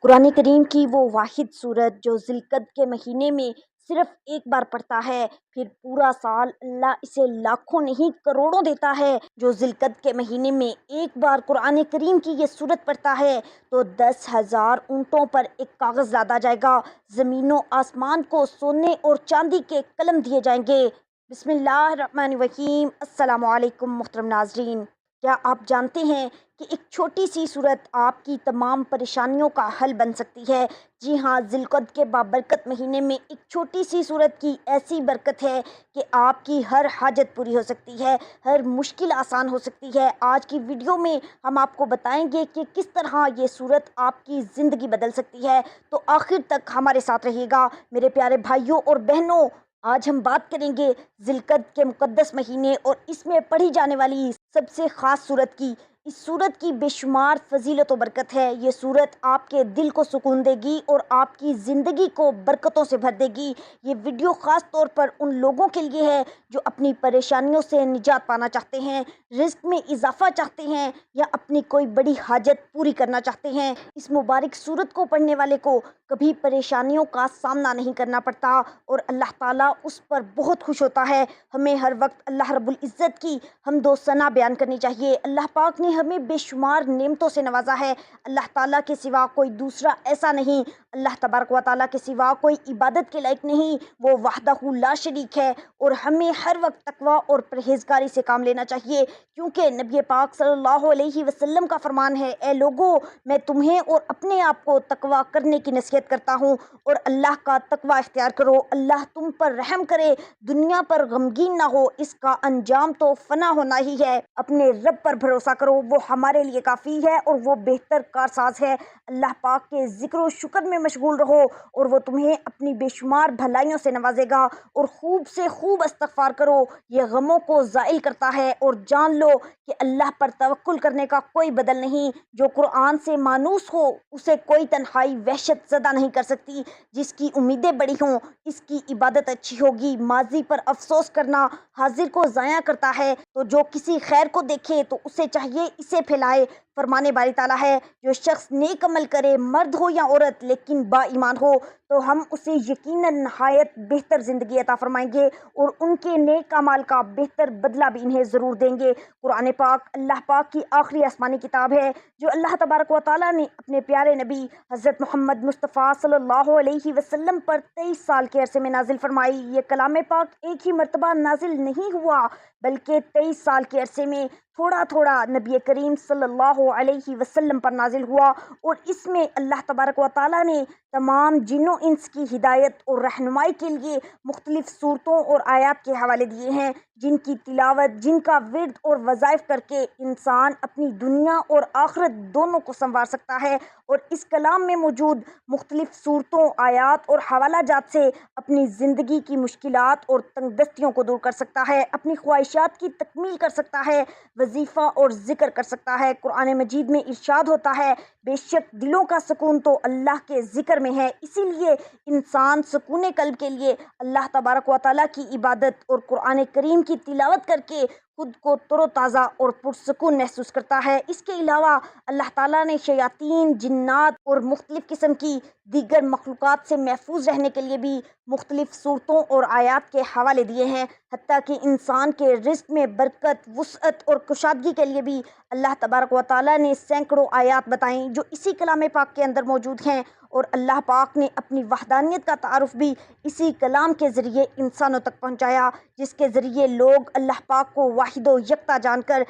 قرآن کریم کی وہ واحد صورت جو ذوالقعدہ کے مہینے میں صرف ایک بار پڑھتا ہے، پھر پورا سال اللہ اسے لاکھوں نہیں کروڑوں دیتا ہے۔ جو ذوالقعدہ کے مہینے میں ایک بار قرآن کریم کی یہ صورت پڑھتا ہے تو 10,000 اونٹوں پر ایک کاغذ لادا جائے گا، زمین و آسمان کو سونے اور چاندی کے قلم دیے جائیں گے۔ بسم اللہ الرحمن الرحیم۔ السلام علیکم محترم ناظرین، کیا آپ جانتے ہیں کہ ایک چھوٹی سی صورت آپ کی تمام پریشانیوں کا حل بن سکتی ہے؟ جی ہاں، ذوالقعدہ کے بابرکت مہینے میں ایک چھوٹی سی صورت کی ایسی برکت ہے کہ آپ کی ہر حاجت پوری ہو سکتی ہے، ہر مشکل آسان ہو سکتی ہے۔ آج کی ویڈیو میں ہم آپ کو بتائیں گے کہ کس طرح یہ صورت آپ کی زندگی بدل سکتی ہے، تو آخر تک ہمارے ساتھ رہیے گا میرے پیارے بھائیوں اور بہنوں۔ آج ہم بات کریں گے ذوالقعدہ کے مقدس مہینے اور اس میں پڑھی جانے والی سب سے خاص صورت کی۔ اس صورت کی بے شمار فضیلت و برکت ہے۔ یہ صورت آپ کے دل کو سکون دے گی اور آپ کی زندگی کو برکتوں سے بھر دے گی۔ یہ ویڈیو خاص طور پر ان لوگوں کے لیے ہے جو اپنی پریشانیوں سے نجات پانا چاہتے ہیں، رزق میں اضافہ چاہتے ہیں یا اپنی کوئی بڑی حاجت پوری کرنا چاہتے ہیں۔ اس مبارک صورت کو پڑھنے والے کو کبھی پریشانیوں کا سامنا نہیں کرنا پڑتا اور اللہ تعالیٰ اس پر بہت خوش ہوتا ہے۔ ہمیں ہر وقت اللہ رب العزت کی حمد و ثنا بیان کرنی چاہیے۔ اللہ پاک نے ہمیں بے شمار نعمتوں سے نوازا ہے۔ اللہ تعالیٰ کے سوا کوئی دوسرا ایسا نہیں، اللہ تبارک و تعالیٰ کے سوا کوئی عبادت کے لائق نہیں، وہ وحدہ لا شریک ہے۔ اور ہمیں ہر وقت تقویٰ اور پرہیزگاری سے کام لینا چاہیے، کیونکہ نبی پاک صلی اللہ علیہ وسلم کا فرمان ہے، اے لوگو، میں تمہیں اور اپنے آپ کو تقویٰ کرنے کی نصیحت کرتا ہوں اور اللہ کا تقویٰ اختیار کرو، اللہ تم پر رحم کرے، دنیا پر غمگین نہ ہو، اس کا انجام تو فنا ہونا ہی ہے۔ اپنے رب پر بھروسہ کرو، وہ ہمارے لیے کافی ہے اور وہ بہتر کارساز ہے۔ اللہ پاک کے ذکر و شکر میں مشغول رہو اور وہ تمہیں اپنی بے شمار بھلائیوں سے نوازے گا، اور خوب سے خوب استغفار کرو، یہ غموں کو زائل کرتا ہے۔ اور جان لو کہ اللہ پر توکل کرنے کا کوئی بدل نہیں۔ جو قرآن سے مانوس ہو اسے کوئی تنہائی وحشت زدہ نہیں کر سکتی۔ جس کی امیدیں بڑی ہوں اس کی عبادت اچھی ہوگی۔ ماضی پر افسوس کرنا حاضر کو ضائع کرتا ہے، تو جو کسی خیر کو دیکھے تو اسے چاہیے اسے پھیلائے۔ فرمانے باری تعالیٰ ہے، جو شخص نیک عمل کرے، مرد ہو یا عورت، لیکن با ایمان ہو، تو ہم اسے یقیناً نہایت بہتر زندگی عطا فرمائیں گے اور ان کے نیک اعمال کا بہتر بدلہ بھی انہیں ضرور دیں گے۔ قرآن پاک اللہ پاک کی آخری آسمانی کتاب ہے جو اللہ تبارک و تعالیٰ نے اپنے پیارے نبی حضرت محمد مصطفیٰ صلی اللہ علیہ وسلم پر 23 سال کے عرصے میں نازل فرمائی۔ یہ کلام پاک ایک ہی مرتبہ نازل نہیں ہوا، بلکہ 23 سال کے عرصے میں تھوڑا تھوڑا نبی کریم صلی اللہ علیہ وسلم پر نازل ہوا، اور اس میں اللہ تبارک و تعالیٰ نے تمام جن و انس کی ہدایت اور رہنمائی کے لیے مختلف صورتوں اور آیات کے حوالے دیے ہیں، جن کی تلاوت، جن کا ورد اور وظائف کر کے انسان اپنی دنیا اور آخرت دونوں کو سنوار سکتا ہے، اور اس کلام میں موجود مختلف صورتوں، آیات اور حوالہ جات سے اپنی زندگی کی مشکلات اور تنگ دستیوں کو دور کر سکتا ہے، اپنی خواہشات کی تکمیل کر سکتا ہے، وظیفہ اور ذکر کر سکتا ہے۔ قرآن مجید میں ارشاد ہوتا ہے، بے شک دلوں کا سکون تو اللہ کے ذکر میں ہے، اسی لیے انسان سکون قلب کے لیے اللہ تبارک و تعالیٰ کی عبادت اور قرآن کریم کی تلاوت کر کے خود کو تر و تازہ اور پرسکون محسوس کرتا ہے۔ اس کے علاوہ اللہ تعالیٰ نے شیاطین، جنات اور مختلف قسم کی دیگر مخلوقات سے محفوظ رہنے کے لیے بھی مختلف صورتوں اور آیات کے حوالے دیے ہیں، حتیٰ کہ انسان کے رزق میں برکت، وسعت اور کشادگی کے لیے بھی اللہ تبارک و تعالیٰ نے سینکڑوں آیات بتائیں جو اسی کلام پاک کے اندر موجود ہیں، اور اللہ پاک نے اپنی وحدانیت کا تعارف بھی اسی کلام کے ذریعے انسانوں تک پہنچایا، جس کے ذریعے لوگ اللہ پاک کو واحد و یکتا جان کر،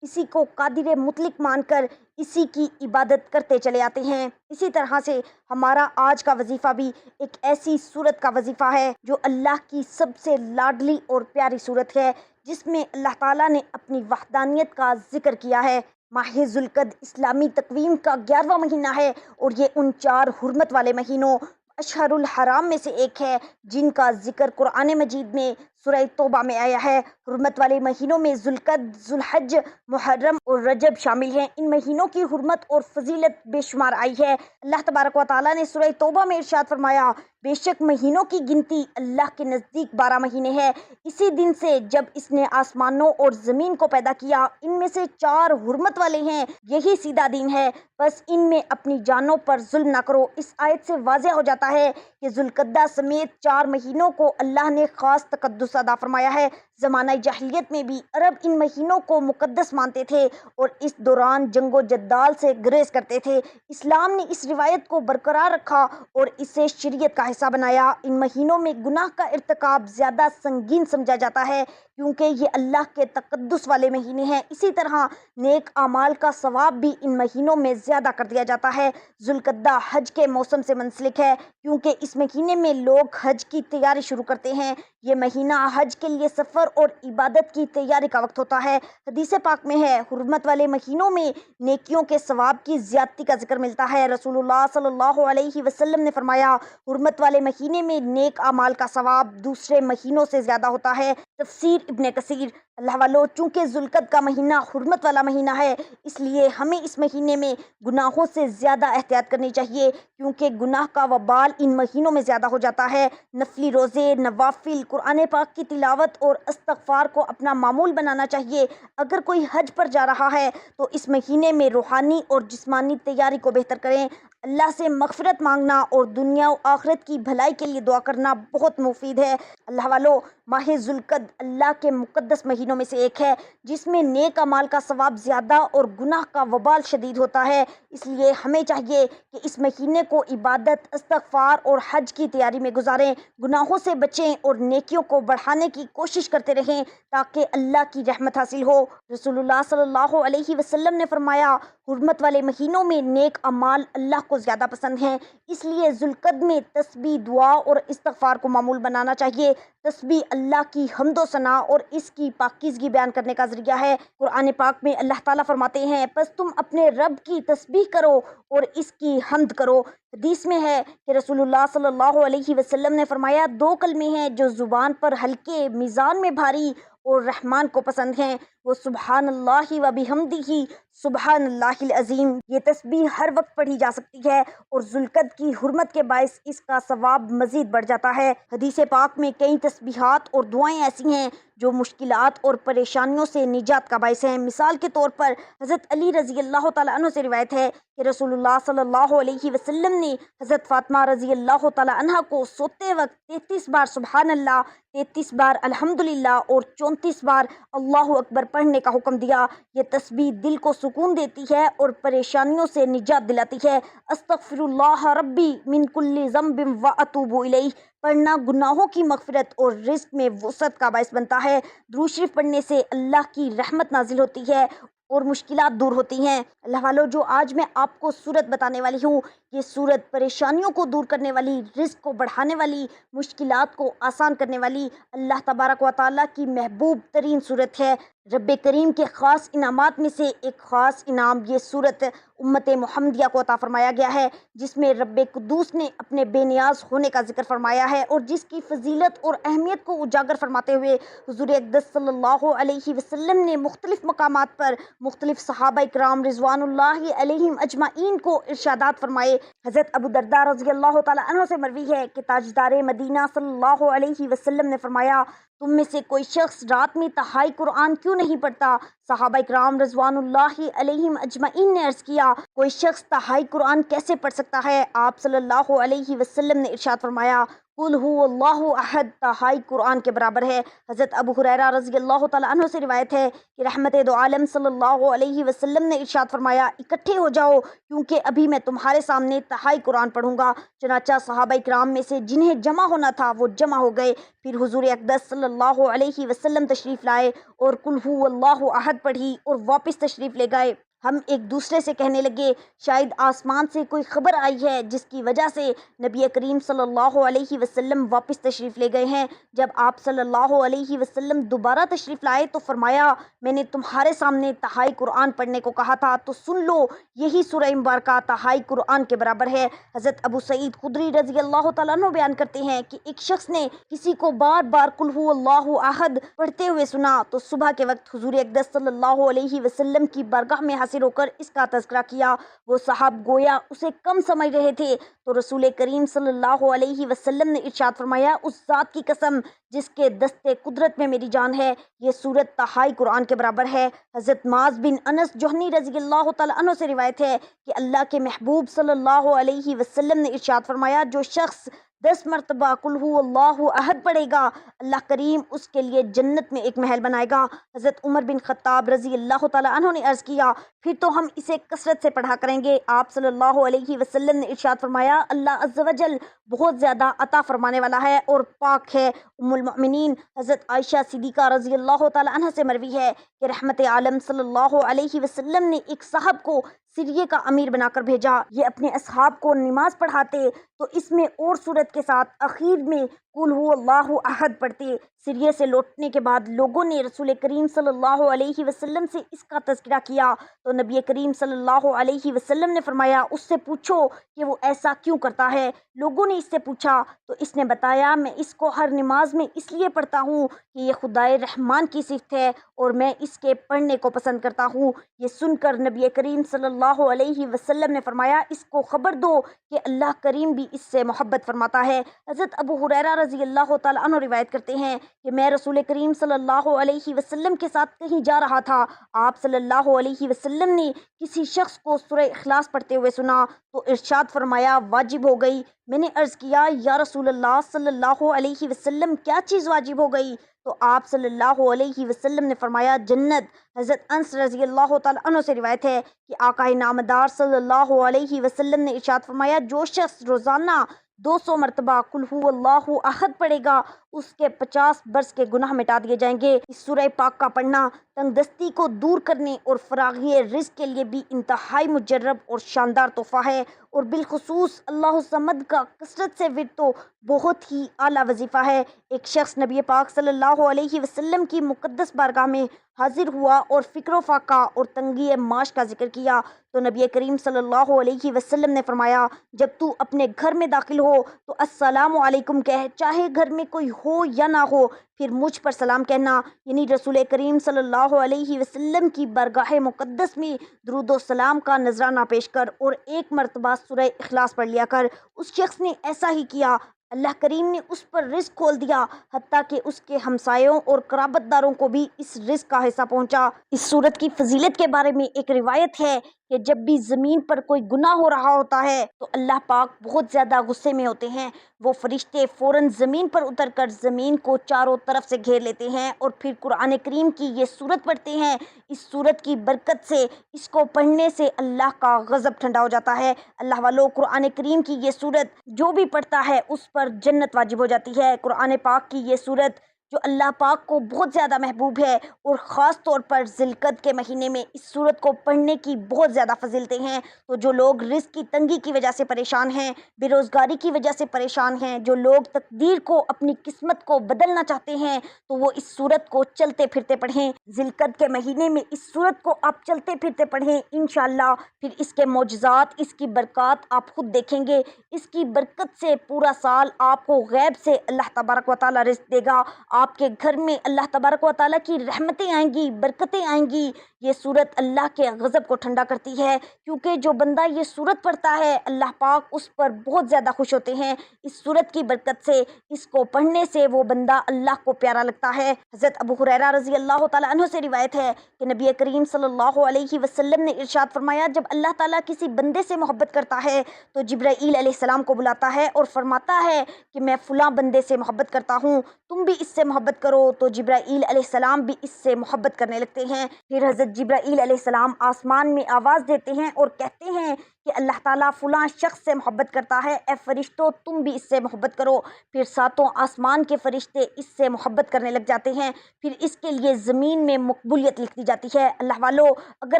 اسی کو قادر مطلق مان کر اسی کی عبادت کرتے چلے آتے ہیں۔ اسی طرح سے ہمارا آج کا وظیفہ بھی ایک ایسی صورت کا وظیفہ ہے جو اللہ کی سب سے لاڈلی اور پیاری صورت ہے، جس میں اللہ تعالیٰ نے اپنی وحدانیت کا ذکر کیا ہے۔ ماہ ذوالقعدہ اسلامی تقویم کا 11واں مہینہ ہے، اور یہ ان 4 حرمت والے مہینوں اشہر الحرام میں سے ایک ہے جن کا ذکر قرآن مجید میں سورہ توبہ میں آیا ہے۔ حرمت والے مہینوں میں ذوالقعدہ، ذوالحج، محرم اور رجب شامل ہیں۔ ان مہینوں کی حرمت اور فضیلت بے شمار آئی ہے۔ اللہ تبارک و تعالیٰ نے سورہ توبہ میں ارشاد فرمایا، بے شک مہینوں کی گنتی اللہ کے نزدیک 12 مہینے ہے، اسی دن سے جب اس نے آسمانوں اور زمین کو پیدا کیا، ان میں سے 4 حرمت والے ہیں، یہی سیدھا دین ہے، بس ان میں اپنی جانوں پر ظلم نہ کرو۔ اس آیت سے واضح ہو جاتا ہے کہ ذوالقعدہ سمیت 4 مہینوں کو اللہ نے خاص تقدس عطا فرمایا ہے۔ زمانہ جاہلیت میں بھی عرب ان مہینوں کو مقدس مانتے تھے اور اس دوران جنگ و جدال سے گریز کرتے تھے۔ اسلام نے اس روایت کو برقرار رکھا اور اسے شریعت کا حصہ بنایا۔ ان مہینوں میں گناہ کا ارتکاب زیادہ سنگین سمجھا جاتا ہے کیونکہ یہ اللہ کے تقدس والے مہینے ہیں۔ اسی طرح نیک اعمال کا ثواب بھی ان مہینوں میں زیادہ کر دیا جاتا ہے۔ ذوالقعدہ حج کے موسم سے منسلک ہے کیونکہ اس مہینے میں لوگ حج کی تیاری شروع کرتے ہیں۔ یہ مہینہ حج کے لیے سفر اور عبادت کی تیاری کا وقت ہوتا ہے۔ حدیث پاک میں ہے، حرمت والے مہینوں میں نیکیوں کے ثواب کی زیادتی کا ذکر ملتا ہے۔ رسول اللہ صلی اللہ علیہ وسلم نے فرمایا، حرمت والے مہینے میں نیک اعمال کا ثواب دوسرے مہینوں سے زیادہ ہوتا ہے۔ تفسیر ابن کثیر۔ اللہ والو، چونکہ ذوالقعدہ کا مہینہ حرمت والا مہینہ ہے، اس لیے ہمیں اس مہینے میں گناہوں سے زیادہ احتیاط کرنی چاہیے کیونکہ گناہ کا وبال ان مہینوں میں زیادہ ہو جاتا ہے۔ نفلی روزے، نوافل، قرآن پاک کی تلاوت اور استغفار کو اپنا معمول بنانا چاہیے۔ اگر کوئی حج پر جا رہا ہے تو اس مہینے میں روحانی اور جسمانی تیاری کو بہتر کریں۔ اللہ سے مغفرت مانگنا اور دنیا و آخرت کی بھلائی کے لیے دعا کرنا بہت مفید ہے۔ اللہ والو، ماہ ذوالقعدہ اللہ کے مقدس مہینوں میں سے ایک ہے جس میں نیک اعمال کا ثواب زیادہ اور گناہ کا وبال شدید ہوتا ہے۔ اس لیے ہمیں چاہیے کہ اس مہینے کو عبادت، استغفار اور حج کی تیاری میں گزاریں، گناہوں سے بچیں اور نیکیوں کو بڑھانے کی کوشش کرتے رہیں تاکہ اللہ کی رحمت حاصل ہو۔ رسول اللہ صلی اللہ علیہ وسلم نے فرمایا، حرمت والے مہینوں میں نیک اعمال اللہ کو زیادہ پسند ہیں، اس لیے ذوالقعدہ میں تسبیح، دعا اور استغفار کو معمول بنانا چاہیے۔ تسبیح اللہ کی حمد و ثنا اور اس کی پاکیزگی بیان کرنے کا ذریعہ ہے۔ قرآن پاک میں اللہ تعالیٰ فرماتے ہیں، پس تم اپنے رب کی تسبیح کرو اور اس کی حمد کرو۔ حدیث میں ہے کہ رسول اللہ صلی اللہ علیہ وسلم نے فرمایا، 2 کلمے ہیں جو زبان پر ہلکے، میزان میں بھاری اور رحمان کو پسند ہیں، وہ سبحان اللہ و بحمدہ، سبحان اللہ العظیم۔ یہ تسبیح ہر وقت پڑھی جا سکتی ہے اور ذوالقعدہ کی حرمت کے باعث اس کا ثواب مزید بڑھ جاتا ہے۔ حدیث پاک میں کئی تسبیحات اور دعائیں ایسی ہیں جو مشکلات اور پریشانیوں سے نجات کا باعث ہیں۔ مثال کے طور پر حضرت علی رضی اللہ تعالیٰ عنہ سے روایت ہے کہ رسول اللہ صلی اللہ علیہ وسلم نے حضرت فاطمہ رضی اللہ تعالیٰ عنہ کو سوتے وقت 33 بار سبحان اللہ، 33 بار الحمدللہ اور 34 بار اللہ اکبر پڑھنے کا حکم دیا۔ یہ تسبیح دل کو سکون دیتی ہے اور پریشانیوں سے نجات دلاتی ہے۔ استغفر اللہ ربی من کل ذنب واتوب الیہ پڑھنا گناہوں کی مغفرت اور رزق میں وسعت کا باعث بنتا ہے۔ درود شریف پڑھنے سے اللہ کی رحمت نازل ہوتی ہے اور مشکلات دور ہوتی ہیں۔ اللہ والو، جو آج میں آپ کو سورت بتانے والی ہوں، یہ سورت پریشانیوں کو دور کرنے والی، رزق کو بڑھانے والی، مشکلات کو آسان کرنے والی اللہ تبارک و تعالیٰ کی محبوب ترین سورت ہے۔ رب کریم کے خاص انعامات میں سے ایک خاص انعام یہ سورت امت محمدیہ کو عطا فرمایا گیا ہے، جس میں رب قدوس نے اپنے بے نیاز ہونے کا ذکر فرمایا ہے اور جس کی فضیلت اور اہمیت کو اجاگر فرماتے ہوئے حضور اقدس صلی اللہ علیہ وسلم نے مختلف مقامات پر مختلف صحابہ اکرام رضوان اللہ علیہم اجمعین کو ارشادات فرمائے۔ حضرت ابو درداء رضی اللہ تعالیٰ عنہ سے مروی ہے کہ تاجدار مدینہ صلی اللہ علیہ وسلم نے فرمایا، تم میں سے کوئی شخص رات میں تہائی قرآن کیوں نہیں پڑھتا؟ صحابہ اکرام رضوان اللہ علیہم اجمعین نے عرض کیا، کوئی شخص تہائی قرآن کیسے پڑھ سکتا ہے؟ آپ صلی اللہ علیہ وسلم نے ارشاد فرمایا، قل هو اللہ احد تہائی قرآن کے برابر ہے۔ حضرت ابو ہریرہ رضی اللہ تعالیٰ عنہ سے روایت ہے کہ رحمت دو عالم صلی اللہ علیہ وسلم نے ارشاد فرمایا، اکٹھے ہو جاؤ کیونکہ ابھی میں تمہارے سامنے تہائی قرآن پڑھوں گا۔ چنانچہ صحابہ اکرام میں سے جنہیں جمع ہونا تھا وہ جمع ہو گئے۔ پھر حضور اقدس صلی اللہ علیہ وسلم تشریف لائے اور قل هو اللہ احد پڑھی اور واپس تشریف لے گئے۔ ہم ایک دوسرے سے کہنے لگے شاید آسمان سے کوئی خبر آئی ہے جس کی وجہ سے نبی کریم صلی اللہ علیہ وسلم واپس تشریف لے گئے ہیں۔ جب آپ صلی اللہ علیہ وسلم دوبارہ تشریف لائے تو فرمایا میں نے تمہارے سامنے تہائی قرآن پڑھنے کو کہا تھا، تو سن لو یہی سورہ مبارکہ تہائی قرآن کے برابر ہے۔ حضرت ابو سعید خدری رضی اللہ تعالیٰ عنہ بیان کرتے ہیں کہ ایک شخص نے کسی کو بار بار قل ہو اللہ احد پڑھتے ہوئے سنا تو صبح کے وقت حضور اقدس صلی اللہ علیہ وسلم کی بارگاہ میں حاضر ہو کر اس کا تذکرہ کیا۔ وہ صاحب گویا اسے کم سمجھ رہے تھے تو رسول کریم صلی اللہ علیہ وسلم نے ارشاد فرمایا اس ذات کی قسم جس کے دستے قدرت میں میری جان ہے، یہ سورت تہائی قرآن کے برابر ہے۔ حضرت معاذ بن انس جوہنی رضی اللہ تعالیٰ عنہ سے روایت ہے کہ اللہ کے محبوب صلی اللہ علیہ وسلم نے ارشاد فرمایا جو شخص 10 مرتبہ قل ہو اللہ احد پڑھے گا اللہ کریم اس کے لیے جنت میں ایک محل بنائے گا۔ حضرت عمر بن خطاب رضی اللہ تعالیٰ عنہ نے عرض کیا پھر تو ہم اسے کثرت سے پڑھا کریں گے۔ آپ صلی اللہ علیہ وسلم نے ارشاد فرمایا اللہ عز و جل بہت زیادہ عطا فرمانے والا ہے اور پاک ہے۔ ام المؤمنین حضرت عائشہ صدیقہ رضی اللہ تعالیٰ عنہ سے مروی ہے کہ رحمت عالم صلی اللہ علیہ وسلم نے ایک صاحب کو سریے کا امیر بنا کر بھیجا۔ یہ اپنے اصحاب کو نماز پڑھاتے تو اس میں اور صورت کے ساتھ اخیر میں قل ہو اللہ احد پڑھتے۔ سریے سے لوٹنے کے بعد لوگوں نے رسول کریم صلی اللہ علیہ وسلم سے اس کا تذکرہ کیا تو نبی کریم صلی اللہ علیہ وسلم نے فرمایا اس سے پوچھو کہ وہ ایسا کیوں کرتا ہے۔ لوگوں نے اس سے پوچھا تو اس نے بتایا میں اس کو ہر نماز میں اس لیے پڑھتا ہوں کہ یہ خدائے رحمان کی صفت ہے اور میں اس کے پڑھنے کو پسند کرتا ہوں۔ یہ سن کر نبی کریم صلی اللہ علیہ وسلم نے فرمایا اس کو خبر دو کہ اللہ کریم بھی اس سے محبت فرماتا ہے۔ حضرت ابو ہریرہ رضی اللہ تعالیٰ عنہ روایت کرتے ہیں کہ میں رسول کریم صلی اللہ علیہ وسلم کے ساتھ کہیں جا رہا تھا، آپ صلی اللہ علیہ وسلم نے کسی شخص کو سورہ اخلاص پڑھتے ہوئے سنا تو ارشاد فرمایا واجب ہو گئی۔ میں نے عرض کیا یا رسول اللہ صلی اللہ علیہ وسلم کیا چیز واجب ہو گئی؟ تو آپ صلی اللہ علیہ وسلم نے فرمایا جنت۔ حضرت انس رضی اللہ تعالیٰ عنہ سے روایت ہے کہ آقا نامدار صلی اللہ علیہ وسلم نے ارشاد فرمایا جو شخص روزانہ 200 مرتبہ قل ہو اللہ احد پڑھے گا اس کے 50 برس کے گناہ مٹا دیے جائیں گے۔ اس سورہ پاک کا پڑھنا تنگ دستی کو دور کرنے اور فراغی رزق کے لیے بھی انتہائی مجرب اور شاندار تحفہ ہے، اور بالخصوص اللہ الصمد کا کثرت سے ورد تو بہت ہی اعلیٰ وظیفہ ہے۔ ایک شخص نبی پاک صلی اللہ علیہ وسلم کی مقدس بارگاہ میں حاضر ہوا اور فکر و فاقہ اور تنگی معاش کا ذکر کیا تو نبی کریم صلی اللہ علیہ وسلم نے فرمایا جب تو اپنے گھر میں داخل ہو تو السلام علیکم کہہ، چاہے گھر میں کوئی ہو یا نہ ہو، پھر مجھ پر سلام کہنا، یعنی رسول کریم صلی اللہ علیہ وسلم کی بارگاہ مقدس میں درود و سلام کا نذرانہ پیش کر اور ایک مرتبہ سورہ اخلاص پڑھ لیا کر۔ اس شخص نے ایسا ہی کیا، اللہ کریم نے اس پر رزق کھول دیا، حتیٰ کہ اس کے ہمسایوں اور قرابت داروں کو بھی اس رزق کا حصہ پہنچا۔ اس صورت کی فضیلت کے بارے میں ایک روایت ہے کہ جب بھی زمین پر کوئی گناہ ہو رہا ہوتا ہے تو اللہ پاک بہت زیادہ غصے میں ہوتے ہیں، وہ فرشتے فوراً زمین پر اتر کر زمین کو چاروں طرف سے گھیر لیتے ہیں اور پھر قرآن کریم کی یہ سورت پڑھتے ہیں۔ اس سورت کی برکت سے، اس کو پڑھنے سے اللہ کا غضب ٹھنڈا ہو جاتا ہے۔ اللہ والو قرآن کریم کی یہ سورت جو بھی پڑھتا ہے اس پر جنت واجب ہو جاتی ہے۔ قرآن پاک کی یہ سورت جو اللہ پاک کو بہت زیادہ محبوب ہے اور خاص طور پر ذی القعدہ کے مہینے میں اس سورت کو پڑھنے کی بہت زیادہ فضیلتیں ہیں، تو جو لوگ رزق کی تنگی کی وجہ سے پریشان ہیں، بے روزگاری کی وجہ سے پریشان ہیں، جو لوگ تقدیر کو اپنی قسمت کو بدلنا چاہتے ہیں تو وہ اس سورت کو چلتے پھرتے پڑھیں۔ ذی القعدہ کے مہینے میں اس سورت کو آپ چلتے پھرتے پڑھیں انشاءاللہ، پھر اس کے معجزات، اس کی برکات آپ خود دیکھیں گے۔ اس کی برکت سے پورا سال آپ کو غیب سے اللہ تبارک و تعالیٰ رزق دے گا، آپ کے گھر میں اللہ تبارک و تعالیٰ کی رحمتیں آئیں گی، برکتیں آئیں گی۔ یہ سورت اللہ کے غضب کو ٹھنڈا کرتی ہے، کیونکہ جو بندہ یہ سورت پڑھتا ہے اللہ پاک اس پر بہت زیادہ خوش ہوتے ہیں۔ اس سورت کی برکت سے، اس کو پڑھنے سے وہ بندہ اللہ کو پیارا لگتا ہے۔ حضرت ابو ہریرہ رضی اللہ تعالیٰ عنہ سے روایت ہے کہ نبی کریم صلی اللہ علیہ وسلم نے ارشاد فرمایا جب اللہ تعالیٰ کسی بندے سے محبت کرتا ہے تو جبرائیل علیہ السلام کو بلاتا ہے اور فرماتا ہے کہ میں فلاں بندے سے محبت کرتا ہوں، تم بھی اس سے محبت کرو، تو جبرائیل علیہ السلام بھی اس سے محبت کرنے لگتے ہیں۔ پھر حضرت جبرائیل علیہ السلام آسمان میں آواز دیتے ہیں اور کہتے ہیں کہ اللہ تعالیٰ فلاں شخص سے محبت کرتا ہے، اے فرشتوں تم بھی اس سے محبت کرو، پھر ساتوں آسمان کے فرشتے اس سے محبت کرنے لگ جاتے ہیں، پھر اس کے لیے زمین میں مقبولیت لکھ دی جاتی ہے۔ اللہ والو، اگر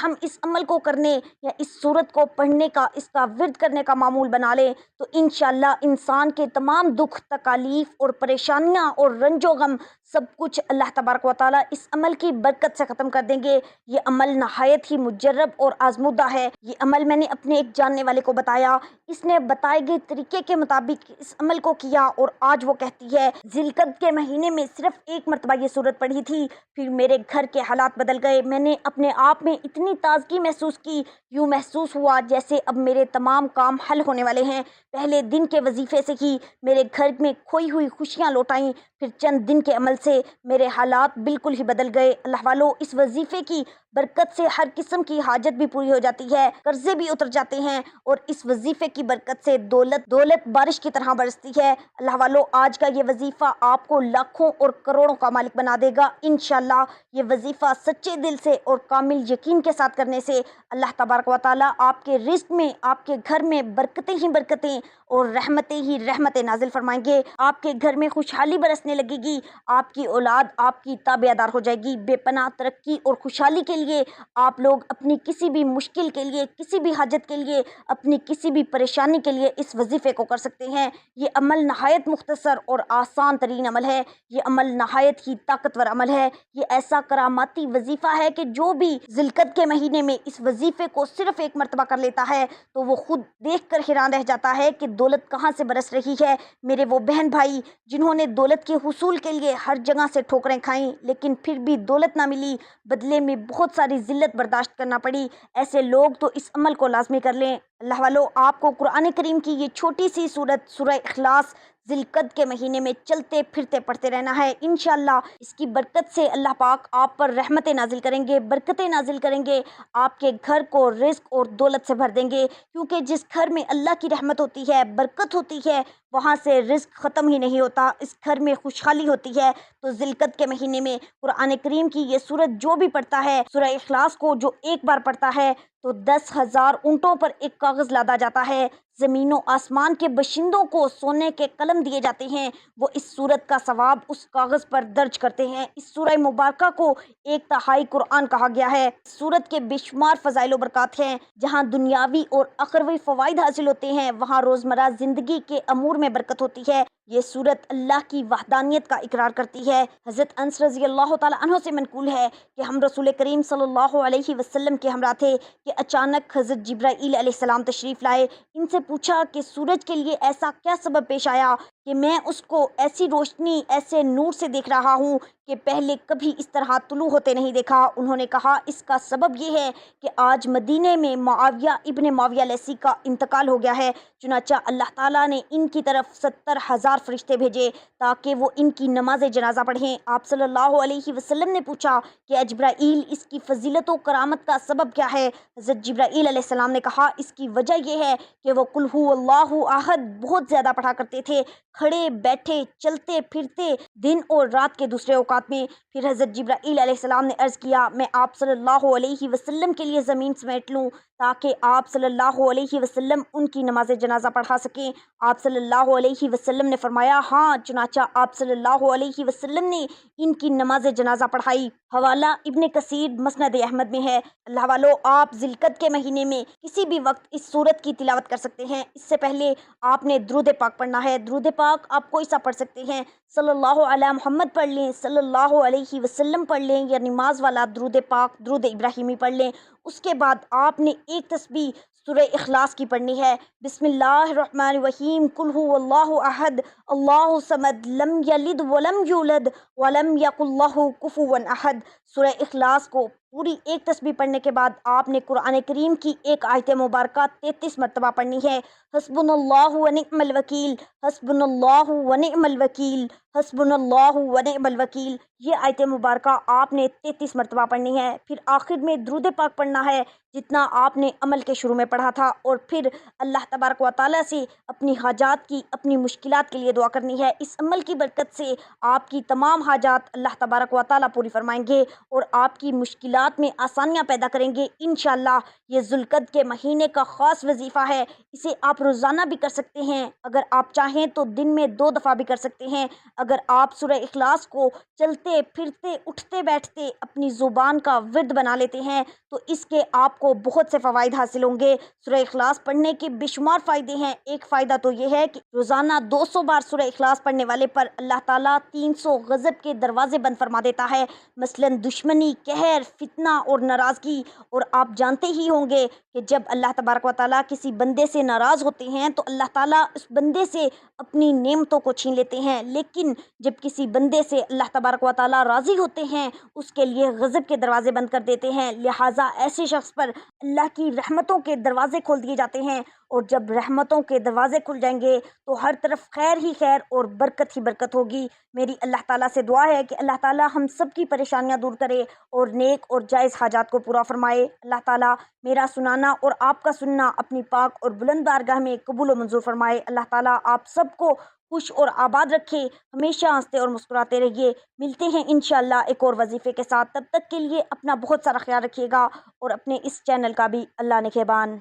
ہم اس عمل کو کرنے یا اس صورت کو پڑھنے کا، اس کا ورد کرنے کا معمول بنا لیں تو انشاءاللہ انسان کے تمام دکھ، تکالیف اور پریشانیاں اور رنج و غم سب کچھ اللہ تبارک و تعالیٰ اس عمل کی برکت سے ختم کر دیں گے۔ یہ عمل نہایت ہی مجرب اور آزمودہ ہے۔ یہ عمل میں نے اپنے ایک جاننے والے کو بتایا، اس نے بتائے گئے طریقے کے مطابق اس عمل کو کیا اور آج وہ کہتی ہے ذی القعدہ کے مہینے میں صرف ایک مرتبہ یہ صورت پڑھی تھی، پھر میرے گھر کے حالات بدل گئے، میں نے اپنے آپ میں اتنی تازگی محسوس کی، یوں محسوس ہوا جیسے اب میرے تمام کام حل ہونے والے ہیں۔ پہلے دن کے وظیفے سے ہی میرے گھر میں کھوئی ہوئی خوشیاں لوٹ آئیں، پھر چند دن کے عمل سے میرے حالات بالکل ہی بدل گئے۔ اللہ والو، اس وظیفے کی برکت سے ہر قسم کی حاجت بھی پوری ہو جاتی ہے، قرضے بھی اتر جاتے ہیں، اور اس وظیفے کی برکت سے دولت بارش کی طرح برستی ہے۔ اللہ والو، آج کا یہ وظیفہ آپ کو لاکھوں اور کروڑوں کا مالک بنا دے گا انشاءاللہ۔ یہ وظیفہ سچے دل سے اور کامل یقین کے ساتھ کرنے سے اللہ تبارک و تعالیٰ آپ کے رزق میں، آپ کے گھر میں برکتیں ہی برکتیں اور رحمتیں ہی رحمتیں نازل فرمائیں گے۔ آپ کے گھر میں خوشحالی برسنے لگے گی، آپ کی اولاد آپ کی تابعدار ہو جائے گی۔ بے پناہ ترقی اور خوشحالی کے لیے آپ لوگ اپنی کسی بھی مشکل کے لیے، کسی بھی حاجت کے لیے، اپنی کسی بھی پریشانی کے لیے اس وظیفے کو کر سکتے ہیں۔ یہ عمل نہایت مختصر اور آسان ترین عمل ہے، یہ عمل نہایت ہی طاقتور عمل ہے۔ یہ ایسا کراماتی وظیفہ ہے کہ جو بھی ذی القعدہ کے مہینے میں اس وظیفے کو صرف ایک مرتبہ کر لیتا ہے تو وہ خود دیکھ کر حیران رہ جاتا ہے کہ دولت کہاں سے برس رہی ہے۔ میرے وہ بہن بھائی جنہوں نے دولت کے حصول کے لیے ہر جگہ سے ٹھوکریں کھائیں لیکن پھر بھی دولت نہ ملی، بدلے میں بہت ساری ذلت برداشت کرنا پڑی، ایسے لوگ تو اس عمل کو لازمی کر لیں۔ اللہ والو، آپ کو قرآن کریم کی یہ چھوٹی سی سورت سورہ اخلاص ذی القعدہ کے مہینے میں چلتے پھرتے پڑھتے رہنا ہے انشاءاللہ۔ اس کی برکت سے اللہ پاک آپ پر رحمتیں نازل کریں گے، برکتیں نازل کریں گے، آپ کے گھر کو رزق اور دولت سے بھر دیں گے، کیونکہ جس گھر میں اللہ کی رحمت ہوتی ہے، برکت ہوتی ہے، وہاں سے رزق ختم ہی نہیں ہوتا، اس گھر میں خوشحالی ہوتی ہے۔ تو ذی القعدہ کے مہینے میں قرآن کریم کی یہ سورت جو بھی پڑھتا ہے، سورہ اخلاص کو جو ایک بار پڑھتا ہے تو 10,000 اونٹوں پر ایک کاغذ لادا جاتا ہے، زمین و آسمان کے باشندوں کو سونے کے قلم دیے جاتے ہیں، وہ اس سورت کا ثواب اس کاغذ پر درج کرتے ہیں۔ اس سورہ مبارکہ کو 1/3 قرآن کہا گیا ہے۔ اس سورت کے بے شمار فضائل و برکات ہیں، جہاں دنیاوی اور اخروی فوائد حاصل ہوتے ہیں، وہاں روزمرہ زندگی کے امور میں برکت ہوتی ہے۔ یہ سورت اللہ کی وحدانیت کا اقرار کرتی ہے۔ حضرت انس رضی اللہ تعالیٰ عنہ سے منقول ہے کہ ہم رسول کریم صلی اللہ علیہ وسلم کے ہمراہ تھے کہ اچانک حضرت جبرائیل علیہ السلام تشریف لائے۔ ان سے پوچھا کہ سورج کے لیے ایسا کیا سبب پیش آیا کہ میں اس کو ایسی روشنی، ایسے نور سے دیکھ رہا ہوں کہ پہلے کبھی اس طرح طلوع ہوتے نہیں دیکھا۔ انہوں نے کہا اس کا سبب یہ ہے کہ آج مدینے میں معاویہ ابن معاویہ لیثی کا انتقال ہو گیا ہے، چنانچہ اللہ تعالیٰ نے ان کی طرف 70,000 فرشتے بھیجے تاکہ وہ ان کی نماز جنازہ پڑھیں۔ آپ صلی اللہ علیہ وسلم نے پوچھا کہ جبرائیل، اس کی فضیلت و کرامت کا سبب کیا ہے؟ حضرت جبرائیل علیہ السلام نے کہا اس کی وجہ یہ ہے کہ وہ قل ھو اللہ احد بہت زیادہ پڑھا کرتے تھے، کھڑے بیٹھے چلتے پھرتے، دن اور رات کے دوسرے اوقات میں۔ پھر حضرت جبرائیل علیہ السلام نے عرض کیا میں آپ صلی اللہ علیہ وسلم کے لیے زمین سمیٹ لوں تاکہ آپ صلی اللہ علیہ وسلم ان کی نماز جنازہ پڑھا سکیں۔ آپ صلی اللہ علیہ وسلم نے فرمایا ہاں، چنانچہ آپ صلی اللہ علیہ وسلم نے ان کی نماز جنازہ پڑھائی۔ حوالہ ابن کثیر مسند احمد میں ہے۔ اللہ والو، آپ ذی القعدہ کے مہینے میں کسی بھی وقت اس سورت کی تلاوت کر سکتے ہیں۔ اس سے پہلے آپ نے درود پاک پڑھنا ہے۔ درود پاک آپ کوئی سا پڑھ سکتے ہیں، صلی اللہ علی محمد پڑھ لیں، صلی اللہ علیہ وسلم پڑھ لیں، یا نماز والا درود پاک درود ابراہیمی پڑھ لیں۔ اس کے بعد آپ نے ایک تسبیح سورہ اخلاص کی پڑھنی ہے، بسم اللہ الرحمن الرحیم، قل ھو اللہ احد اللہ الصمد لم یلد ولم یولد ولم یکن لہ کفوا احد۔ سورہ اخلاص کو پوری ایک تسبیح پڑھنے کے بعد آپ نے قرآن کریم کی ایک آیت مبارکہ 33 مرتبہ پڑھنی ہے، حسبنا اللہ ونعم الوکیل، حسبنا اللہ ونعم الوکیل، حسبنا اللہ ونعم الوکیل۔ یہ آیت مبارکہ آپ نے 33 مرتبہ پڑھنی ہے۔ پھر آخر میں درود پاک پڑھنا ہے جتنا آپ نے عمل کے شروع میں پڑھا تھا، اور پھر اللہ تبارک و تعالیٰ سے اپنی حاجات کی، اپنی مشکلات کے لیے دعا کرنی ہے۔ اس عمل کی برکت سے آپ کی تمام حاجات اللہ تبارک و تعالیٰ پوری فرمائیں گے اور آپ کی مشکلات معاملات میں آسانیاں پیدا کریں گے انشاءاللہ۔ یہ ذوالقعدہ کے مہینے کا خاص وظیفہ ہے، اسے آپ روزانہ بھی کر سکتے ہیں، اگر آپ چاہیں تو دن میں 2 دفعہ بھی کر سکتے ہیں۔ اگر آپ سورہ اخلاص کو چلتے پھرتے اٹھتے بیٹھتے اپنی زبان کا ورد بنا لیتے ہیں تو اس کے آپ کو بہت سے فوائد حاصل ہوں گے۔ سورہ اخلاص پڑھنے کے بے شمار فائدے ہیں۔ ایک فائدہ تو یہ ہے کہ روزانہ 200 بار سورہ اخلاص پڑھنے والے پر اللہ تعالیٰ 300 غضب کے دروازے بند فرما دیتا ہے، مثلا دشمنی، قہر، فتنہ اور ناراضگی۔ اور آپ جانتے ہی ہوں گے کہ جب اللہ تبارک و تعالیٰ کسی بندے سے ناراض ہوتے ہیں تو اللہ تعالیٰ اس بندے سے اپنی نعمتوں کو چھین لیتے ہیں، لیکن جب کسی بندے سے اللہ تبارک و تعالیٰ راضی ہوتے ہیں اس کے لیے غضب کے دروازے بند کر دیتے ہیں، لہٰذا ایسے شخص پر اللہ کی رحمتوں کے دروازے کھول دیے جاتے ہیں، اور جب رحمتوں کے دروازے کھل جائیں گے تو ہر طرف خیر ہی خیر اور برکت ہی برکت ہوگی۔ میری اللہ تعالیٰ سے دعا ہے کہ اللہ تعالیٰ ہم سب کی پریشانیاں دور کرے اور نیک اور جائز حاجات کو پورا فرمائے۔ اللہ تعالیٰ میرا سنانا اور آپ کا سننا اپنی پاک اور بلند بارگاہ میں قبول و منظور فرمائے۔ اللہ تعالیٰ آپ سب کو خوش اور آباد رکھے، ہمیشہ ہنستے اور مسکراتے رہیے۔ ملتے ہیں انشاءاللہ ایک اور وظیفے کے ساتھ، تب تک کے لیے اپنا بہت سارا خیال رکھیے گا اور اپنے اس چینل کا بھی اللہ نگہبان۔